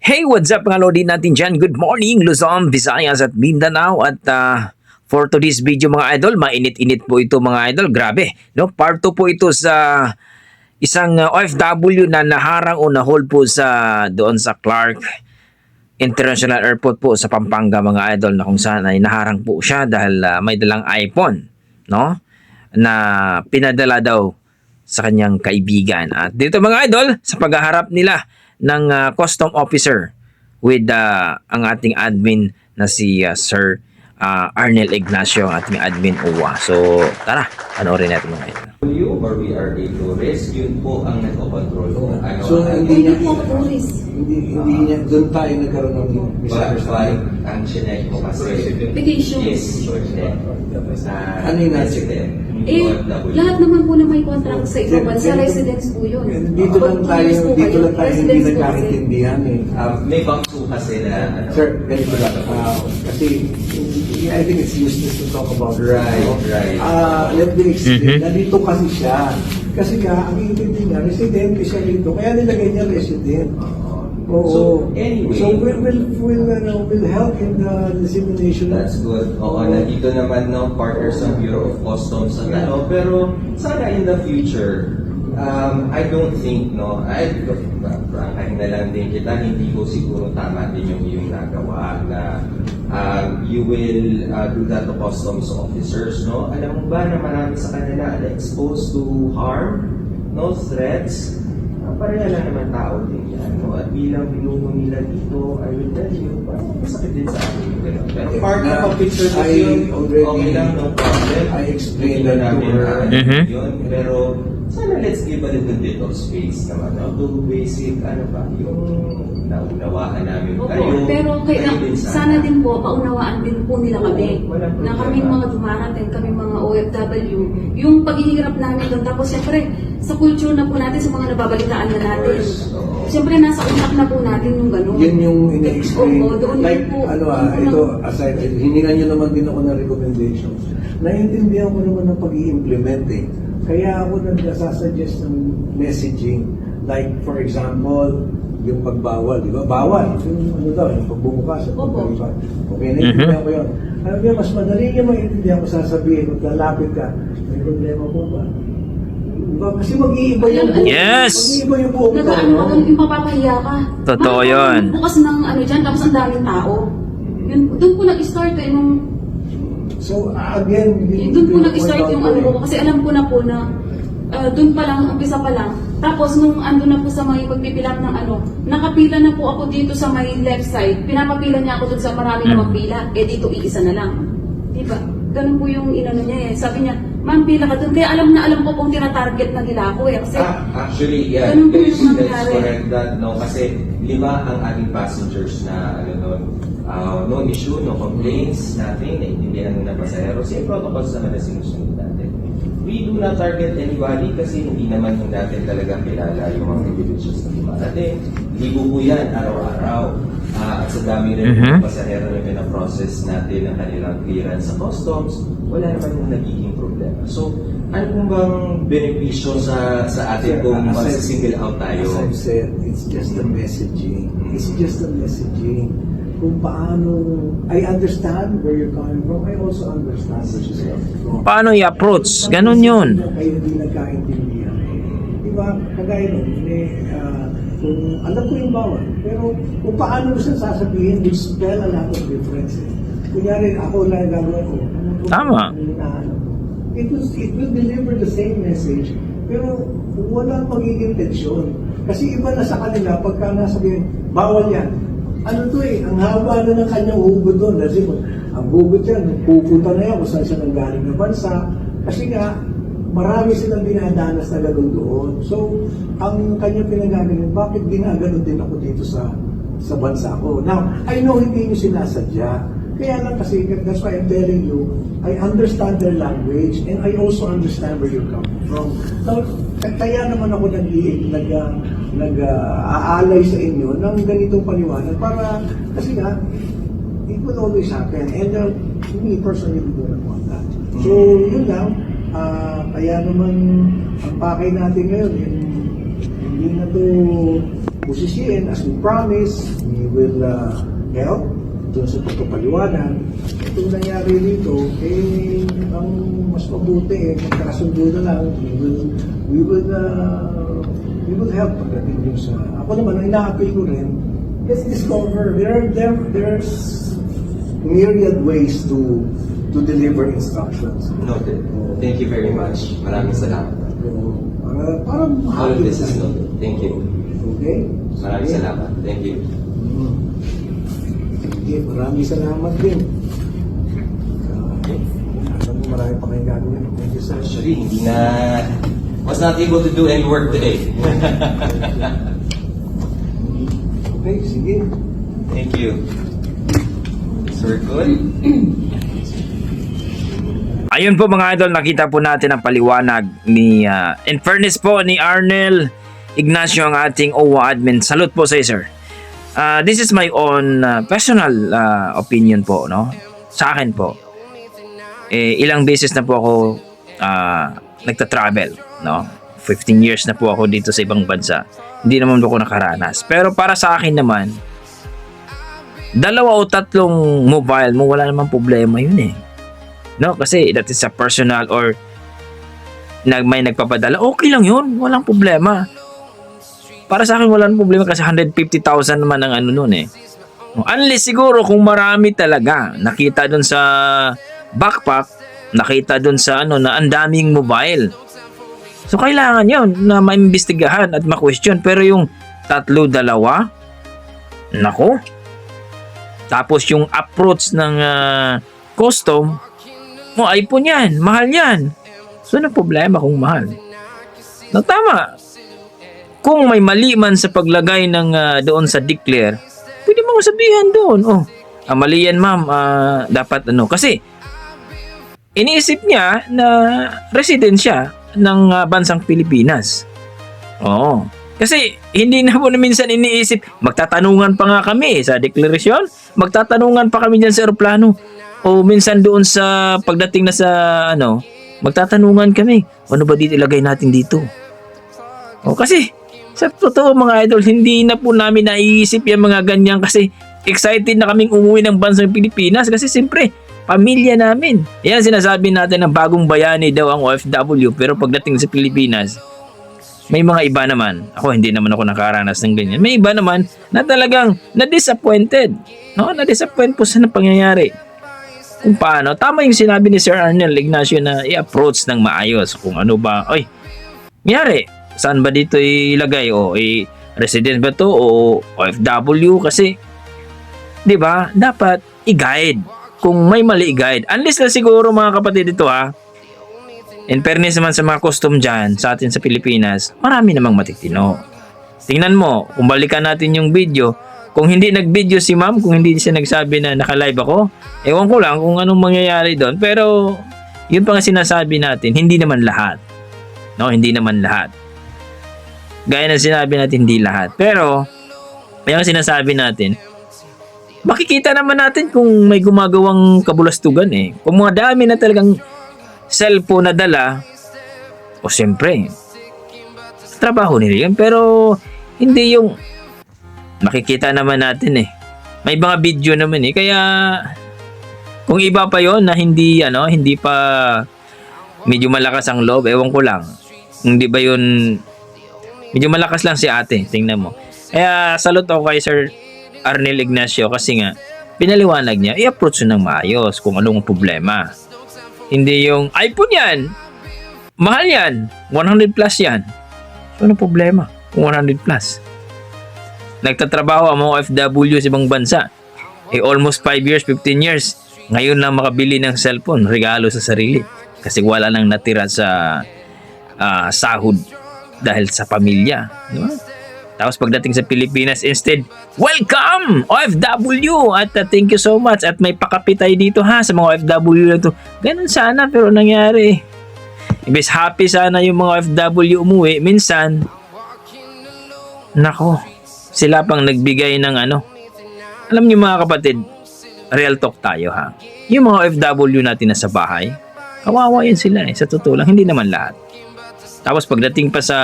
Hey, what's up mga lodi natin dyan? Good morning, Luzon, Visayas at Mindanao. At for today's video mga idol, mainit-init po ito mga idol. Grabe, no? Part 2 po ito sa isang OFW na naharang o nahold po doon sa Clark International Airport po sa Pampanga mga idol, na kung saan ay naharang po siya dahil may dalang iPhone, no? Na pinadala daw sa kanyang kaibigan. At dito mga idol, sa paghaharap nila ng custom officer with ang ating admin na si Sir Arnel Ignacio, ating admin OWA. So tara, panoorin natin mga ito. Or we are able to rescue po ang nagko-control kung ano. So hindi niya hindi niya doon tayo nagkaroon ng misunderstanding. Ang chinek mo kasi Vacation. yes, sure. Ano yung accident? Lahat naman po na may contract sa ibang bansa, residence po yun. Dito lang tayo hindi nagkaintindihan eh. May bangso kasi na ano. Sir, ganito lang. Kasi I think it's useless to talk about it. Right. Let me explain. Nandito kasi siya. Kasi ang intindi niya, residente siya dito. Kaya nilagay niya resident. Oo. So, anyway. So, we'll help in the dissemination. That's good. Oo, nandito naman no, partners ng Bureau of Customs at ano, pero sana in the future, I don't think, no, kahit na lang din kita, hindi ko siguro tama din yung iyong nagawa na you will do that to customs officers, no? Alam mo ba na marami sa kanila na exposed to harm, no, threats, pareha lang naman tao din yan, no? At bilang binuno nila dito, I will tell you, masakit din sa akin yung gano'n. Pero part of a picture ko yun, okay lang, no problem. I explained that to her. Yun, pero sana let's give a little bit of space naman, no? To basic, ano ba, yung naunawaan namin Opo, kayo. pero sana din po, paunawaan din po nila kami. Walang Na problema. kaming mga dumarating, kaming mga OFW, yung paghihirap namin doon. Tapos siyempre, sa culture na po natin, sa mga nababalitaan na natin. Siyempre, nasa utak na po natin yung gano'n. Yun yung ina-explain. Oo, doon Like, po. ito, aside, hiningan nyo naman din ako ng recommendations. Naiintindihan ko naman ng pag-i-implement eh. Kaya ako nag-suggest ng messaging. Like, for example, yung pagbawal, di ba? Bawal. Yung ano daw, yung pagbumukas. Opo. Okay, naiintindihan ko yun. Alam niyo, mas madali niya maintindihan ko sasabihin kung lalapit ka. May problema po ba? Diba? Kasi mag-iiba yung buhok. Yes! Mag-iiba yung buhok. Nagaano ka doon, yung mapapahiya ka. Totoo yun. Bukas ng ano dyan, tapos ang daming tao. Yun, doon po nag-start eh, nung So, again, doon po nag-start yung ano ko, kasi alam ko na po na doon pa lang, umpisa pa lang. Tapos nung ando na po sa may pagpipilap ng ano, nakapila na po ako dito sa may left side, pinapapila niya ako doon sa marami na magpila, dito iisa na lang. Diba? Ganun po yung inano niya eh. Sabi niya, ma'am, pila ka doon. Kaya alam ko kung tina-target na nila ako eh. Kasi, actually, yeah, ganun po that's yung nangyari. correct that, no? Kasi 5 ang ating passengers na, ano nun, no issue, no complaints, nothing, naiintindihan ng pasahero. Same protocols naman na sinusunod natin. We do not target anybody kasi hindi naman yung natin talaga kilala yung mga individuals na dumarating. Libo po yan, araw-araw. At sa dami rin ng pasahero na pinaprocess natin ang kanilang clearance sa customs, wala naman yung nagiging problema. So, ano pong bang benepisyo sa atin kung mag-single out tayo? As I've said, it's just the messaging. It's just the messaging. Kung paano, I understand where you're coming from. I also understand where she's coming from. Paano i-approach? Ganun yun. Kayo hindi nagkaintindihan. Diba? Kagaya nun, kung alam ko yung bawal, pero kung paano mo siya sasabihin, will spell a lot of difference. Kunyari, ako lang gagawin ko. Tama. It will deliver the same message, pero walang magiging tensyon. Kasi iba na sa kanila, pagka nasabihin, bawal yan. Ano to eh, ang haba na ng kanyang hugot doon. Kasi ang hugot yan, pupunta na yan kung saan siya nanggaling na bansa. Kasi nga, marami silang dinadanas na gano'n doon. So, ang kanyang pinagagaling, bakit ginaganon din ako dito sa bansa ko? Now, I know hindi nyo sinasadya. Kaya lang kasi, that's why I'm telling you, I understand their language and I also understand where you're coming from. Now, kaya naman ako nag-aalay sa inyo ng ganitong paliwanag para, kasi nga, it will always happen. And me personally, we don't want that. So, yun lang. Kaya naman, ang pakay natin ngayon, hindi na to busisiin, as we promise, we will help doon sa pagpapaliwanag. Itong nangyari dito, ang mas mabuti, magkakasundo na lang, we will help pagdating dun sa, ako naman, ang ina-appeal ko rin, let's discover, there's myriad ways to deliver instructions. Noted. Thank you very much. Maraming salamat. So, para All of this is noted. Thank you. Okay? Maraming salamat. Thank you. Sige, maraming salamat din. Alam mo, marami pa kayong gagawin. Thank you, sir. Actually, was not able to do any work today. Okay, sige. Thank you. Sir, good? Ayun po mga idol, nakita po natin ang paliwanag ni, in fairness po ni Arnel Ignacio, ang ating OWA admin. Salute po sa sir. This is my own personal opinion po, no? Sa akin po. Ilang beses na po ako nagta-travel, no? 15 years na po ako dito sa ibang bansa. Hindi naman po ako nakaranas. Pero para sa akin naman, 2 o 3 mobile mo, wala namang problema yun eh. No, kasi that is a personal or may nagpapadala, okay lang yun, walang problema. Para sa akin walang problema kasi 150,000 naman ang ano nun eh. Unless siguro kung marami talaga, nakita dun sa backpack, nakita dun sa ano na ang daming mobile. So kailangan yun na maimbestigahan at ma-question. Pero yung 3, 2, nako. Tapos yung approach ng custom, iPhone yan, mahal yan. So ano problema kung mahal? No, tama. Kung may mali man sa paglagay ng doon sa declare, pwede mo sabihan doon, mali yan ma'am, dapat ano. Kasi iniisip niya na resident siya ng bansang Pilipinas. Oo. Kasi hindi na po na minsan iniisip, magtatanungan pa nga kami sa deklarasyon, magtatanungan pa kami dyan sa aeroplano. O minsan doon sa pagdating na sa ano, magtatanungan kami, ano ba dito ilagay natin dito? Kasi sa totoo mga idol, hindi na po namin naiisip yung mga ganyan kasi excited na kaming umuwi ng bansang Pilipinas kasi siyempre, pamilya namin. Yan sinasabi natin na bagong bayani daw ang OFW, pero pagdating sa Pilipinas, may mga iba naman. Ako, hindi naman ako nakaranas ng ganyan. May iba naman na talagang na-disappointed. No? Na-disappoint po sa pangyayari. Kung paano, tama yung sinabi ni Sir Arnel Ignacio na i-approach ng maayos kung ano ba, nangyari, saan ba dito ilagay? Resident ba to o OFW? Kasi, di ba, dapat i-guide. Kung may mali i-guide. Unless na siguro mga kapatid dito in fairness naman sa mga custom dyan sa atin sa Pilipinas, marami namang matitino. Tingnan mo, kung balikan natin yung video, kung hindi nag-video si ma'am, kung hindi siya nagsabi na naka-live ako, ewan ko lang kung anong mangyayari doon. Pero, yun pa nga sinasabi natin, hindi naman lahat. No, hindi naman lahat. Gaya na sinabi natin, hindi lahat. Pero, yung sinasabi natin, makikita naman natin kung may gumagawang kabulastugan eh. Kung mga dami na talagang cellphone na dala, siyempre, trabaho nila yun. Pero, hindi yung makikita naman natin eh. May mga video naman eh. Kaya, kung iba pa yon na hindi pa medyo malakas ang loob, ewan ko lang. Hindi ba yun, medyo malakas lang si ate, tingnan mo. Kaya, salute ako kay Sir Arnel Ignacio kasi nga, pinaliwanag niya, i-approach ng maayos kung anong problema. Hindi yung, iPhone yan, mahal yan, 100 plus yan. So, anong problema kung 100 plus? Nagtatrabaho ang mga OFW sa ibang bansa. Almost 5 years, 15 years. Ngayon lang makabili ng cellphone, regalo sa sarili. Kasi wala nang natira sa sahod dahil sa pamilya. Diba? Tapos pagdating sa Pilipinas, instead, welcome OFW! At thank you so much. At may pakapitay dito sa mga OFW na to. Ganun sana, pero nangyari. Ibig happy sana yung mga OFW umuwi. Minsan, nako, sila pang nagbigay ng Alam niyo mga kapatid, real talk tayo Yung mga OFW natin na sa bahay, kawawa yan sila sa totoo lang, hindi naman lahat. Tapos pagdating pa sa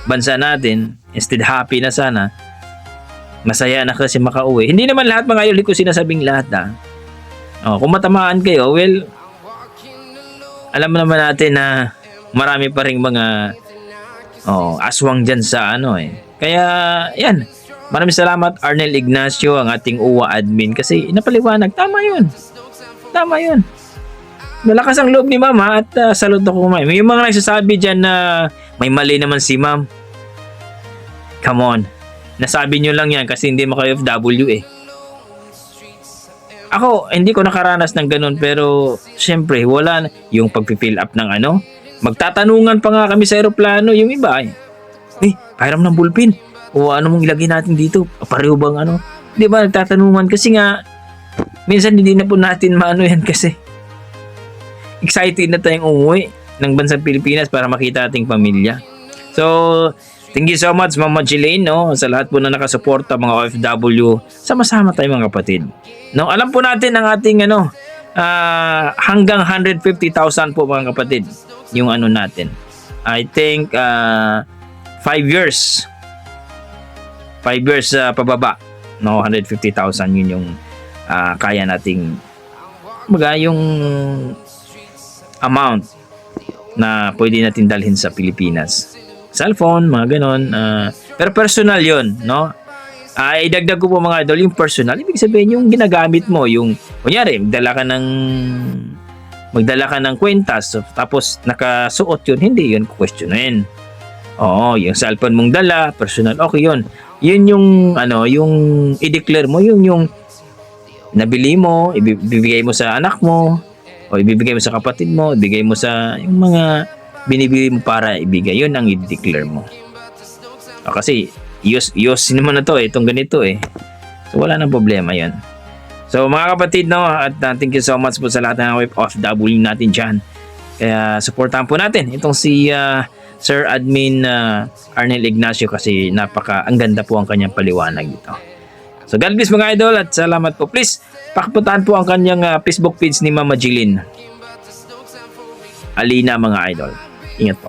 bansa natin, instead happy na sana, masaya na kasi makauwi. Hindi naman lahat mga idol, hindi ko sinasabing lahat kung matamaan kayo, well, alam naman natin na marami pa ring mga aswang dyan sa Kaya, yan. Maraming salamat Arnel Ignacio, ang ating UWA admin, kasi napaliwanag. Tama yun. Malakas ang loob ni mama at saludo ko ma'am. May mga nagsasabi dyan na may mali naman si ma'am. Come on. Nasabi nyo lang yan kasi hindi mo kayo FW Ako, hindi ko nakaranas ng ganun, pero syempre, wala yung pag-fill up ng Magtatanungan pa nga kami sa aeroplano, yung iba pahiram ng bulpin. O ano mong ilagay natin dito? Pareho bang Di ba, nagtatanungan kasi nga, minsan hindi na po natin yan kasi excited na tayong umuwi ng bansang Pilipinas para makita ating pamilya. So, thank you so much Mama Jelaine sa lahat po na nakasuporta mga OFW. Sama-sama tayo mga kapatid. Alam po natin ang ating hanggang 150,000 po mga kapatid yung natin. I think 5 years pababa 150,000 yun yung kaya nating yung amount na pwede natin dalhin sa Pilipinas. Cellphone, mga ganon. Pero personal yun, idagdag ko po mga idol, yung personal, ibig sabihin yung ginagamit mo, yung, kunyari, magdala ka ng kwentas, tapos nakasuot yun, hindi yun questionin. Oo, yung cellphone mong dala, personal, okay yun. Yun yung, yung i-declare mo, yung nabili mo, ibibigay mo sa anak mo, o ibibigay mo sa kapatid mo, ibigay mo sa yung mga binibili mo para ibigay, yun ang i-declare mo. Kasi use naman na to itong ganito so wala nang problema yun. So mga kapatid at thank you so much po sa lahat ng OFW natin dyan. Kaya supportahan po natin itong si Sir Admin Arnel Ignacio, kasi ang ganda po ang kanyang paliwanag dito. So God bless mga idol at salamat po. Please pakpuntahan po ang kanyang Facebook page ni Mama Jilin Alina mga idol. Ingat po.